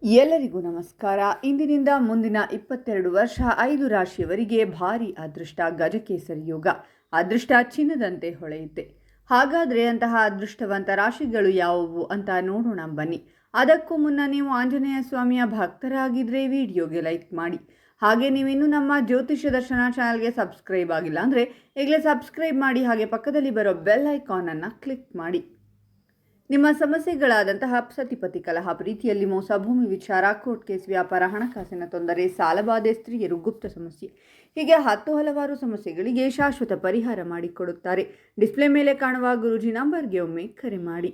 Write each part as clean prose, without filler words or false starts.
ಎಲ್ಲರಿಗೂ ನಮಸ್ಕಾರ. ಇಂದಿನಿಂದ ಮುಂದಿನ 22 ವರ್ಷ 5 ರಾಶಿಯವರಿಗೆ ಭಾರಿ ಅದೃಷ್ಟ, ಗಜಕೇಸರಿ ಯೋಗ. ಅದೃಷ್ಟ ಚಿನ್ನದಂತೆ ಹೊಳೆಯುತ್ತೆ. ಹಾಗಾದರೆ ಅಂತಹ ಅದೃಷ್ಟವಂತ ರಾಶಿಗಳು ಯಾವುವು ಅಂತ ನೋಡೋಣ ಬನ್ನಿ. ಅದಕ್ಕೂ ಮುನ್ನ ನೀವು ಆಂಜನೇಯ ಸ್ವಾಮಿಯ ಭಕ್ತರಾಗಿದ್ದರೆ ವಿಡಿಯೋಗೆ ಲೈಕ್ ಮಾಡಿ. ಹಾಗೆ ನೀವಿನ್ನೂ ನಮ್ಮ ಜ್ಯೋತಿಷ್ಯ ದರ್ಶನ ಚಾನಲ್ಗೆ ಸಬ್ಸ್ಕ್ರೈಬ್ ಆಗಿಲ್ಲ ಅಂದರೆ ಈಗಲೇ ಸಬ್ಸ್ಕ್ರೈಬ್ ಮಾಡಿ. ಹಾಗೆ ಪಕ್ಕದಲ್ಲಿ ಬರೋ ಬೆಲ್ ಐಕಾನನ್ನು ಕ್ಲಿಕ್ ಮಾಡಿ. ನಿಮ್ಮ ಸಮಸ್ಯೆಗಳಾದಂತಹ ಸತಿಪತಿ ಕಲಹ, ಪ್ರೀತಿಯಲ್ಲಿ ಮೋಸ, ಭೂಮಿ ವಿಚಾರ, ಕೋರ್ಟ್ ಕೇಸ್, ವ್ಯಾಪಾರ, ಹಣಕಾಸಿನ ತೊಂದರೆ, ಸಾಲಬಾಧೆ, ಸ್ತ್ರೀಯರು, ಗುಪ್ತ ಸಮಸ್ಯೆ, ಹೀಗೆ ಹಲವಾರು ಸಮಸ್ಯೆಗಳಿಗೆ ಶಾಶ್ವತ ಪರಿಹಾರ ಮಾಡಿಕೊಡುತ್ತಾರೆ. ಡಿಸ್ಪ್ಲೇ ಮೇಲೆ ಕಾಣುವ ಗುರೂಜಿ ನಂಬರ್ಗೆ ಒಮ್ಮೆ ಕರೆ ಮಾಡಿ.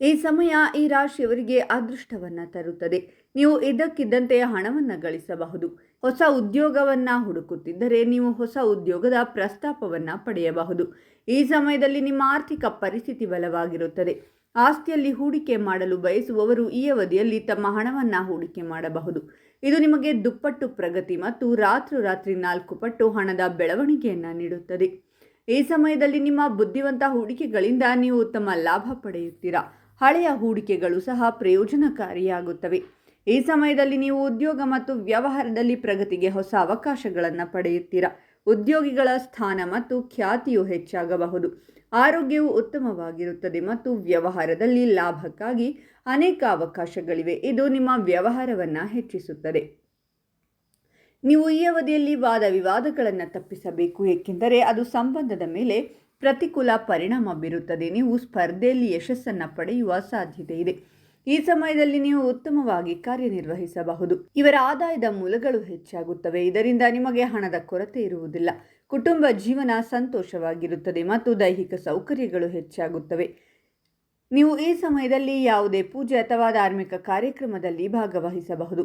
ಈ ಸಮಯ ಈ ರಾಶಿಯವರಿಗೆ ಅದೃಷ್ಟವನ್ನು ತರುತ್ತದೆ. ನೀವು ಇದ್ದಕ್ಕಿದ್ದಂತೆ ಹಣವನ್ನು ಗಳಿಸಬಹುದು. ಹೊಸ ಉದ್ಯೋಗವನ್ನು ಹುಡುಕುತ್ತಿದ್ದರೆ ನೀವು ಹೊಸ ಉದ್ಯೋಗದ ಪ್ರಸ್ತಾಪವನ್ನು ಪಡೆಯಬಹುದು. ಈ ಸಮಯದಲ್ಲಿ ನಿಮ್ಮ ಆರ್ಥಿಕ ಪರಿಸ್ಥಿತಿ ಬಲವಾಗಿರುತ್ತದೆ. ಆಸ್ತಿಯಲ್ಲಿ ಹೂಡಿಕೆ ಮಾಡಲು ಬಯಸುವವರು ಈ ಅವಧಿಯಲ್ಲಿ ತಮ್ಮ ಹಣವನ್ನು ಹೂಡಿಕೆ ಮಾಡಬಹುದು. ಇದು ನಿಮಗೆ ದುಪ್ಪಟ್ಟು ಪ್ರಗತಿ ಮತ್ತು ರಾತ್ರೋರಾತ್ರಿ 4 ಪಟ್ಟು ಹಣದ ಬೆಳವಣಿಗೆಯನ್ನು ನೀಡುತ್ತದೆ. ಈ ಸಮಯದಲ್ಲಿ ನಿಮ್ಮ ಬುದ್ಧಿವಂತ ಹೂಡಿಕೆಗಳಿಂದ ನೀವು ಉತ್ತಮ ಲಾಭ ಪಡೆಯುತ್ತೀರಾ. ಹಳೆಯ ಹೂಡಿಕೆಗಳು ಸಹ ಪ್ರಯೋಜನಕಾರಿಯಾಗುತ್ತವೆ. ಈ ಸಮಯದಲ್ಲಿ ನೀವು ಉದ್ಯೋಗ ಮತ್ತು ವ್ಯವಹಾರದಲ್ಲಿ ಪ್ರಗತಿಗೆ ಹೊಸ ಅವಕಾಶಗಳನ್ನು ಪಡೆಯುತ್ತೀರಾ. ಉದ್ಯೋಗಿಗಳ ಸ್ಥಾನ ಮತ್ತು ಖ್ಯಾತಿಯು ಹೆಚ್ಚಾಗಬಹುದು. ಆರೋಗ್ಯವು ಉತ್ತಮವಾಗಿರುತ್ತದೆ ಮತ್ತು ವ್ಯವಹಾರದಲ್ಲಿ ಲಾಭಕ್ಕಾಗಿ ಅನೇಕ ಅವಕಾಶಗಳಿವೆ. ಇದು ನಿಮ್ಮ ವ್ಯವಹಾರವನ್ನು ಹೆಚ್ಚಿಸುತ್ತದೆ. ನೀವು ಈ ಅವಧಿಯಲ್ಲಿ ವಾದ ವಿವಾದಗಳನ್ನು ತಪ್ಪಿಸಬೇಕು, ಏಕೆಂದರೆ ಅದು ಸಂಬಂಧದ ಮೇಲೆ ಪ್ರತಿಕೂಲ ಪರಿಣಾಮ ಬೀರುತ್ತದೆ. ನೀವು ಸ್ಪರ್ಧೆಯಲ್ಲಿ ಯಶಸ್ಸನ್ನು ಪಡೆಯುವ ಸಾಧ್ಯತೆ ಇದೆ. ಈ ಸಮಯದಲ್ಲಿ ನೀವು ಉತ್ತಮವಾಗಿ ಕಾರ್ಯನಿರ್ವಹಿಸಬಹುದು. ಇವರ ಆದಾಯದ ಮೂಲಗಳು ಹೆಚ್ಚಾಗುತ್ತವೆ. ಇದರಿಂದ ನಿಮಗೆ ಹಣದ ಕೊರತೆ ಇರುವುದಿಲ್ಲ. ಕುಟುಂಬ ಜೀವನ ಸಂತೋಷವಾಗಿರುತ್ತದೆ ಮತ್ತು ದೈಹಿಕ ಸೌಕರ್ಯಗಳು ಹೆಚ್ಚಾಗುತ್ತವೆ. ನೀವು ಈ ಸಮಯದಲ್ಲಿ ಯಾವುದೇ ಪೂಜೆ ಅಥವಾ ಧಾರ್ಮಿಕ ಕಾರ್ಯಕ್ರಮದಲ್ಲಿ ಭಾಗವಹಿಸಬಹುದು.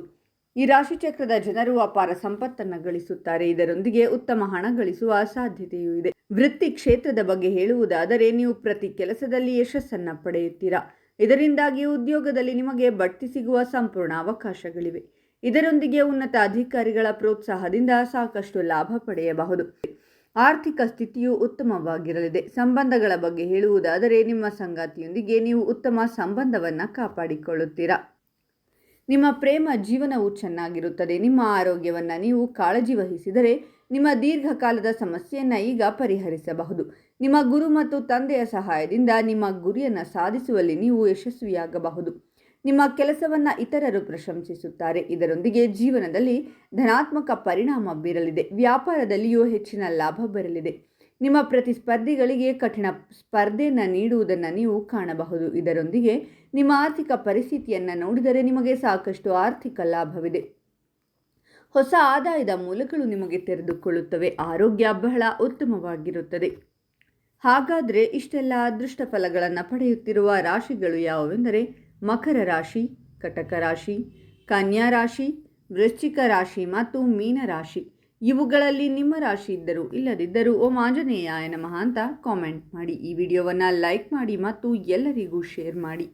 ಈ ರಾಶಿಚಕ್ರದ ಜನರು ಅಪಾರ ಸಂಪತ್ತನ್ನು ಗಳಿಸುತ್ತಾರೆ. ಇದರೊಂದಿಗೆ ಉತ್ತಮ ಹಣ ಗಳಿಸುವ ಸಾಧ್ಯತೆಯೂ ಇದೆ. ವೃತ್ತಿ ಕ್ಷೇತ್ರದ ಬಗ್ಗೆ ಹೇಳುವುದಾದರೆ ನೀವು ಪ್ರತಿ ಕೆಲಸದಲ್ಲಿ ಯಶಸ್ಸನ್ನು ಪಡೆಯುತ್ತೀರಾ. ಇದರಿಂದಾಗಿ ಉದ್ಯೋಗದಲ್ಲಿ ನಿಮಗೆ ಬಡ್ತಿ ಸಿಗುವ ಸಂಪೂರ್ಣ ಅವಕಾಶಗಳಿವೆ. ಇದರೊಂದಿಗೆ ಉನ್ನತ ಅಧಿಕಾರಿಗಳ ಪ್ರೋತ್ಸಾಹದಿಂದ ಸಾಕಷ್ಟು ಲಾಭ ಪಡೆಯಬಹುದು. ಆರ್ಥಿಕ ಸ್ಥಿತಿಯು ಉತ್ತಮವಾಗಿರಲಿದೆ. ಸಂಬಂಧಗಳ ಬಗ್ಗೆ ಹೇಳುವುದಾದರೆ ನಿಮ್ಮ ಸಂಗಾತಿಯೊಂದಿಗೆ ನೀವು ಉತ್ತಮ ಸಂಬಂಧವನ್ನು ಕಾಪಾಡಿಕೊಳ್ಳುತ್ತೀರಾ. ನಿಮ್ಮ ಪ್ರೇಮ ಜೀವನವು ಚೆನ್ನಾಗಿರುತ್ತದೆ. ನಿಮ್ಮ ಆರೋಗ್ಯವನ್ನು ನೀವು ಕಾಳಜಿ ವಹಿಸಿದರೆ ನಿಮ್ಮ ದೀರ್ಘಕಾಲದ ಸಮಸ್ಯೆಯನ್ನು ಈಗ ಪರಿಹರಿಸಬಹುದು. ನಿಮ್ಮ ಗುರು ಮತ್ತು ತಂದೆಯ ಸಹಾಯದಿಂದ ನಿಮ್ಮ ಗುರಿಯನ್ನು ಸಾಧಿಸುವಲ್ಲಿ ನೀವು ಯಶಸ್ವಿಯಾಗಬಹುದು. ನಿಮ್ಮ ಕೆಲಸವನ್ನು ಇತರರು ಪ್ರಶಂಸಿಸುತ್ತಾರೆ. ಇದರೊಂದಿಗೆ ಜೀವನದಲ್ಲಿ ಧನಾತ್ಮಕ ಪರಿಣಾಮ ಬೀರಲಿದೆ. ವ್ಯಾಪಾರದಲ್ಲಿಯೂ ಹೆಚ್ಚಿನ ಲಾಭ ಬರಲಿದೆ. ನಿಮ್ಮ ಪ್ರತಿಸ್ಪರ್ಧಿಗಳಿಗೆ ಕಠಿಣ ಸ್ಪರ್ಧೆಯನ್ನು ನೀಡುವುದನ್ನು ನೀವು ಕಾಣಬಹುದು. ಇದರೊಂದಿಗೆ ನಿಮ್ಮ ಆರ್ಥಿಕ ಪರಿಸ್ಥಿತಿಯನ್ನು ನೋಡಿದರೆ ನಿಮಗೆ ಸಾಕಷ್ಟು ಆರ್ಥಿಕ ಲಾಭವಿದೆ. ಹೊಸ ಆದಾಯದ ಮೂಲಗಳು ನಿಮಗೆ ತೆರೆದುಕೊಳ್ಳುತ್ತವೆ. ಆರೋಗ್ಯ ಬಹಳ ಉತ್ತಮವಾಗಿರುತ್ತದೆ. ಹಾಗಾದರೆ ಇಷ್ಟೆಲ್ಲ ಅದೃಷ್ಟ ಫಲಗಳನ್ನು ಪಡೆಯುತ್ತಿರುವ ರಾಶಿಗಳು ಯಾವುವೆಂದರೆ ಮಕರ ರಾಶಿ, ಕಟಕ ರಾಶಿ, ಕನ್ಯಾ ರಾಶಿ, ವೃಶ್ಚಿಕ ರಾಶಿ ಮತ್ತು ಮೀನ ರಾಶಿ. ಇವುಗಳಲ್ಲಿ ನಿಮ್ಮ ರಾಶಿ ಇದ್ದರೂ ಇಲ್ಲದಿದ್ದರೂ ಓಂ ಆಂಜನೇಯಾಯ ನಮಃ ಅಂತ ಕಾಮೆಂಟ್ ಮಾಡಿ. ಈ ವಿಡಿಯೋವನ್ನು ಲೈಕ್ ಮಾಡಿ ಮತ್ತು ಎಲ್ಲರಿಗೂ ಶೇರ್ ಮಾಡಿ.